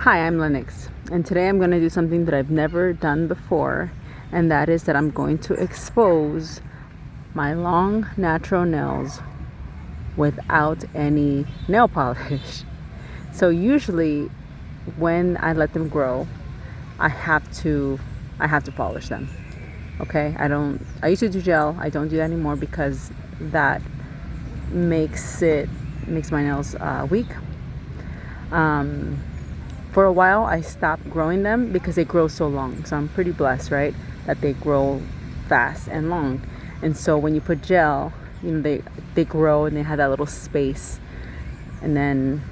Hi, I'm Lennox, and today I'm going to do something that I've never done before, and that is that I'm going to expose my long natural nails without any nail polish. So usually when I let them grow, I have to polish them. Okay? I used to do gel. I don't do that anymore because that makes my nails weak. For a while I stopped growing them because they grow so long. So I'm pretty blessed, right? That they grow fast and long. And so when you put gel, they grow and they have that little space, and then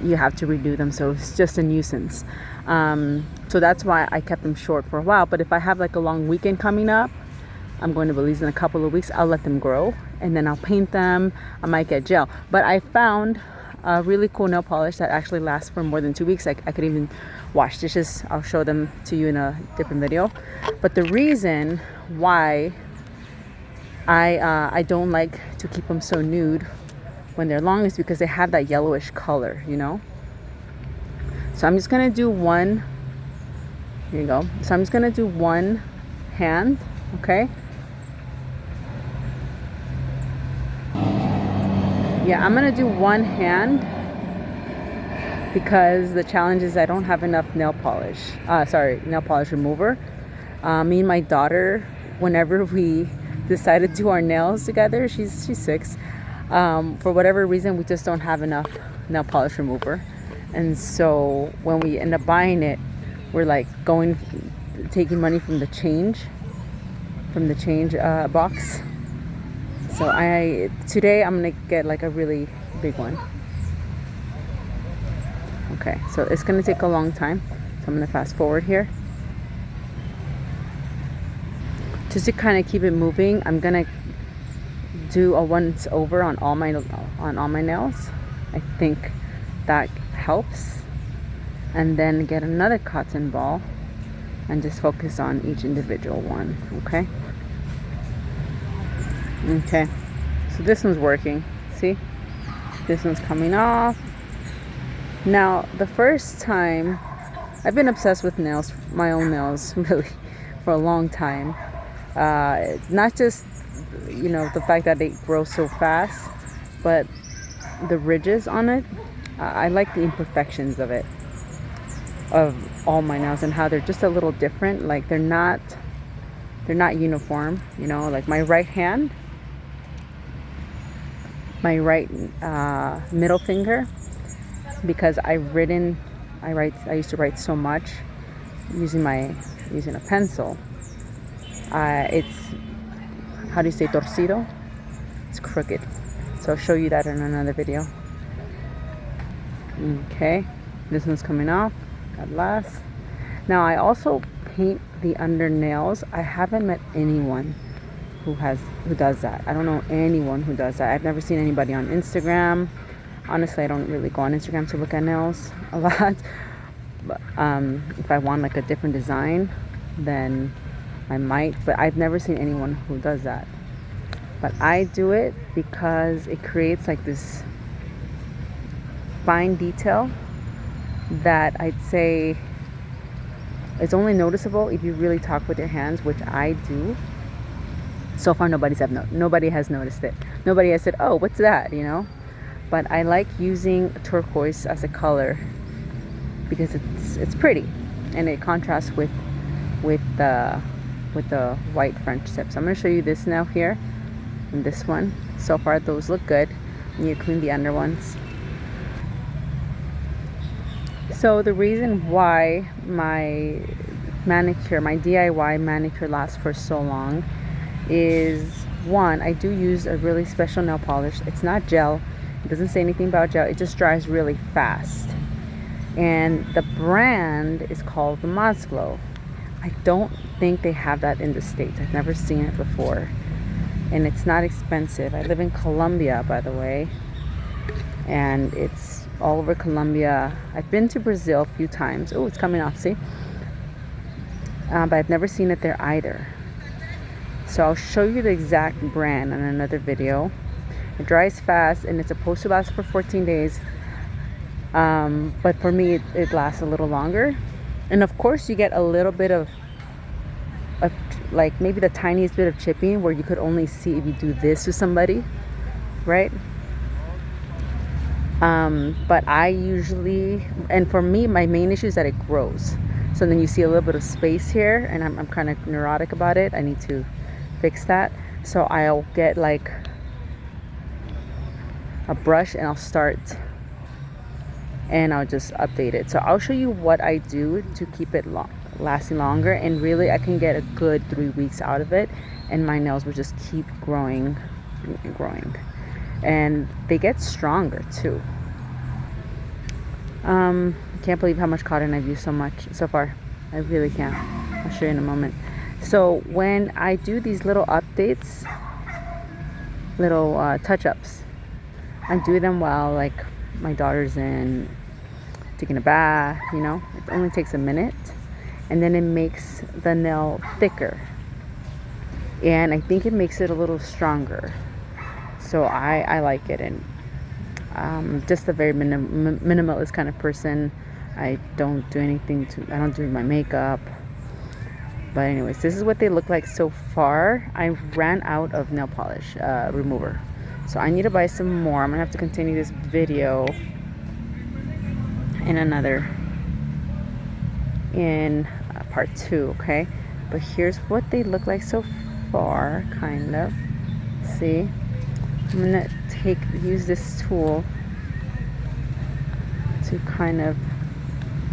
you have to redo them. So it's just a nuisance. So that's why I kept them short for a while. But if I have like a long weekend coming up, I'm going to Belize in a couple of weeks, I'll let them grow and then I'll paint them. I might get gel. But I found a really cool nail polish that actually lasts for more than 2 weeks. I could even wash dishes. I'll show them to you in a different video. But the reason why I don't like to keep them so nude when they're long is because they have that yellowish color, So I'm just gonna do one. Here you go. So I'm just gonna do one hand, okay? Yeah, I'm gonna do one hand because the challenge is I don't have enough nail polish remover. Me and my daughter, whenever we decide to do our nails together, she's 6. For whatever reason, we just don't have enough nail polish remover, and so when we end up buying it, we're like taking money from the change box. So today I'm gonna get like a really big one. Okay, so it's gonna take a long time, so I'm gonna fast forward here. Just to kind of keep it moving, I'm gonna do a once over on all my nails. I think that helps. And then get another cotton ball and just focus on each individual one. Okay, so this one's working. See, this one's coming off. Now, the first time, I've been obsessed with nails, my own nails, really, for a long time. Not just, the fact that they grow so fast, but the ridges on it. I like the imperfections of all my nails, and how they're just a little different. Like they're not uniform. Like my right hand, my right middle finger, because I used to write so much using a pencil. It's, how do you say, torcido? It's crooked. So I'll show you that in another video. Okay, this one's coming off at last. Now I also paint the under nails. I haven't met anyone who does that. I don't know anyone who does that. I've never seen anybody on Instagram. Honestly, I don't really go on Instagram to look at nails a lot. But if I want like a different design, then I might. But I've never seen anyone who does that. But I do it because it creates like this fine detail that I'd say it's only noticeable if you really talk with your hands, which I do. So far, nobody has noticed it. Nobody has said, "Oh, what's that?" But I like using turquoise as a color because it's pretty, and it contrasts with the white French tips. I'm going to show you this now here, and this one. So far, those look good. And you clean the under ones. So the reason why my DIY manicure lasts for so long is, one, I do use a really special nail polish. It's not gel. It doesn't say anything about gel. It just dries really fast. And the brand is called the Glow. I don't think they have that in the States. I've never seen it before. And it's not expensive. I live in Colombia, by the way. And it's all over Colombia. I've been to Brazil a few times. Oh, it's coming off, see? But I've never seen it there either. So I'll show you the exact brand in another video. It dries fast and it's supposed to last for 14 days. But for me, it lasts a little longer. And of course, you get a little bit of like maybe the tiniest bit of chipping where you could only see if you do this to somebody, right? But I usually, and for me, my main issue is that it grows. So then you see a little bit of space here, and I'm kind of neurotic about it. I need to fix that. So I'll get like a brush and I'll start, and I'll just update it. So I'll show you what I do to keep it lasting longer, and really I can get a good 3 weeks out of it, and my nails will just keep growing and growing, and they get stronger too. I can't believe how much cotton I've used so far. I really can't. I'll show you in a moment. So when I do these little updates, little touch-ups, I do them while like my daughter's in taking a bath, you know. It only takes a minute, and then it makes the nail thicker, and I think it makes it a little stronger. So I like it. And just a very minimalist kind of person. I don't do anything I don't do my makeup. But anyways, this is what they look like so far. I ran out of nail polish remover, so I need to buy some more. I'm gonna have to continue this video in part 2, okay? But here's what they look like so far, kind of. See? I'm gonna use this tool to kind of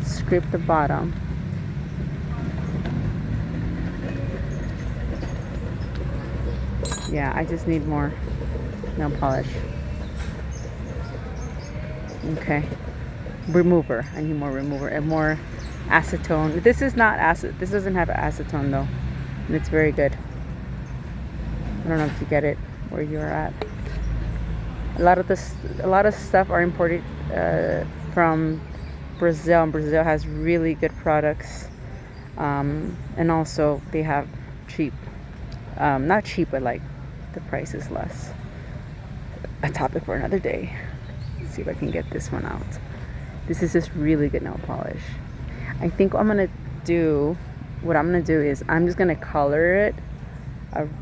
scrape the bottom. Yeah, I just need more nail polish. Okay. Remover. I need more remover and more acetone. This is not acid. This doesn't have acetone though, and it's very good. I don't know if you get it where you're at. A lot of stuff are imported from Brazil, and Brazil has really good products, and also they have cheap, not cheap, but like the price is less. A topic for another day. Let's see if I can get this one out. This is just really good nail polish. I think what I'm gonna do is I'm just gonna color it,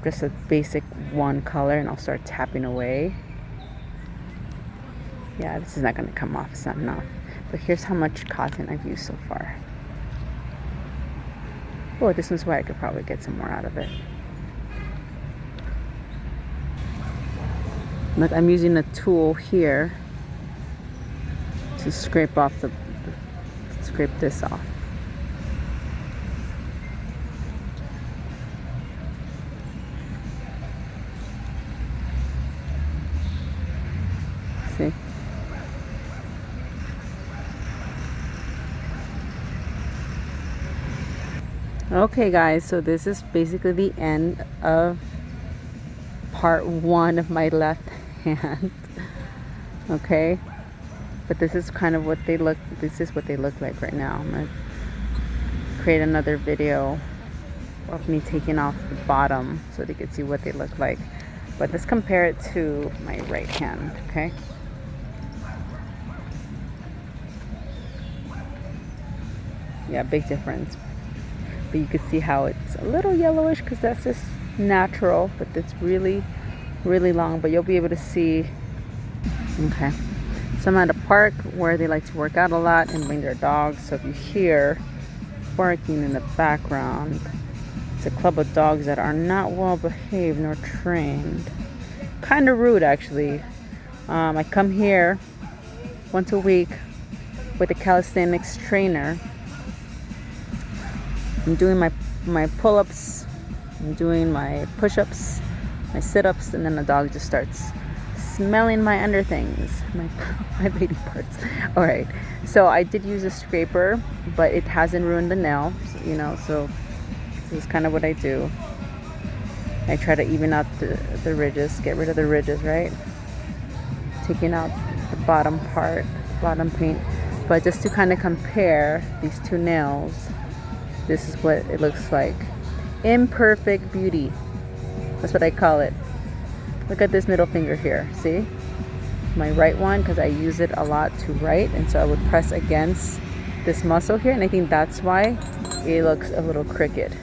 just a basic one color, and I'll start tapping away. Yeah, this is not gonna come off, it's not enough. But here's how much cotton I've used so far. Oh, this one's where I could probably get some more out of it. Look, I'm using a tool here to scrape this off. See? Okay guys, so this is basically the end of part 1 of my left hand. Okay, but this is kind of what they look like right now. I'm gonna create another video of me taking off the bottom so they can see what they look like. But let's compare it to my right hand. Okay, yeah, big difference. But you can see how it's a little yellowish because that's just natural, but it's really long. But you'll be able to see. Okay, so I'm at a park where they like to work out a lot and bring their dogs. So if you hear barking in the background, it's a club of dogs that are not well behaved nor trained. Kind of rude, actually. I come here once a week with a calisthenics trainer. I'm doing my pull-ups, I'm doing my push-ups, my sit-ups, and then the dog just starts smelling my under things, my baby parts. All right, so I did use a scraper, but it hasn't ruined the nail, you know, so this is kind of what I do. I try to even out the ridges, get rid of the ridges, right? Taking out the bottom part, bottom paint. But just to kind of compare these two nails, this is what it looks like. Imperfect beauty. That's what I call it. Look at this middle finger here. See? my right one because I use it a lot to write, and so I would press against this muscle here, and I think that's why it looks a little crooked.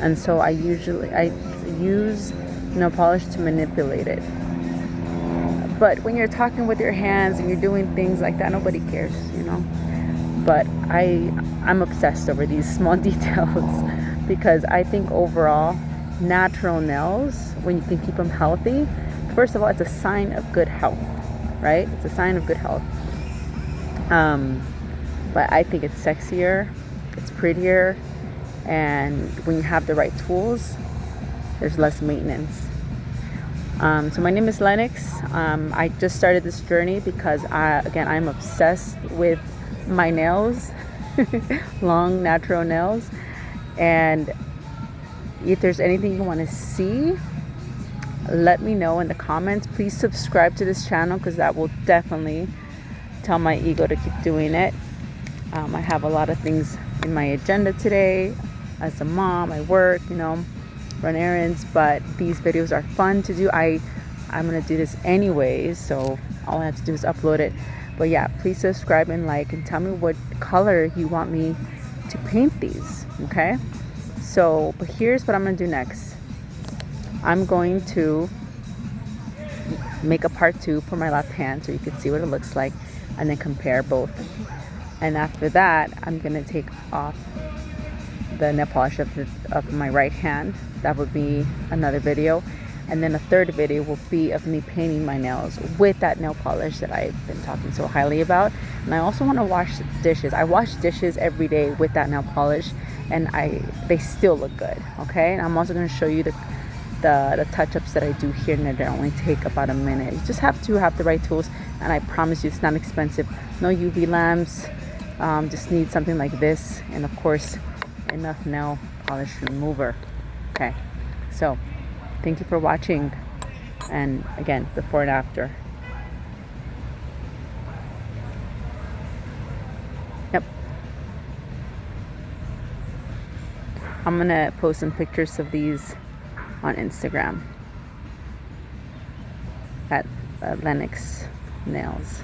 And so I use nail polish to manipulate it. But when you're talking with your hands and you're doing things like that, nobody cares, you know. But I'm obsessed over these small details because I think overall natural nails, when you can keep them healthy, first of all, it's a sign of good health, right? It's a sign of good health. But I think it's sexier, it's prettier, and when you have the right tools, there's less maintenance. So my name is Lennox. I just started this journey because I'm obsessed with my nails, long natural nails. And if there's anything you want to see, let me know in the comments. Please subscribe to this channel because that will definitely tell my ego to keep doing it. I have a lot of things in my agenda today. As a mom, I work, you know, run errands, but these videos are fun to do. I'm gonna do this anyways, so all I have to do is upload it. But yeah, please subscribe and like, and tell me what color you want me to paint these, okay? So, but here's what I'm gonna do next. I'm going to make a part 2 for my left hand so you can see what it looks like, and then compare both. And after that, I'm gonna take off the nail polish of my right hand. That would be another video. And then a third video will be of me painting my nails with that nail polish that I've been talking so highly about. And I also want to wash dishes. I wash dishes every day with that nail polish, and they still look good, okay? And I'm also going to show you the touch-ups that I do here and there that only take about a minute. You just have to have the right tools, and I promise you it's not expensive. No UV lamps, just need something like this, and of course enough nail polish remover. Okay, so thank you for watching, and again, before and after. Yep, I'm gonna post some pictures of these on Instagram at Lennox Nails.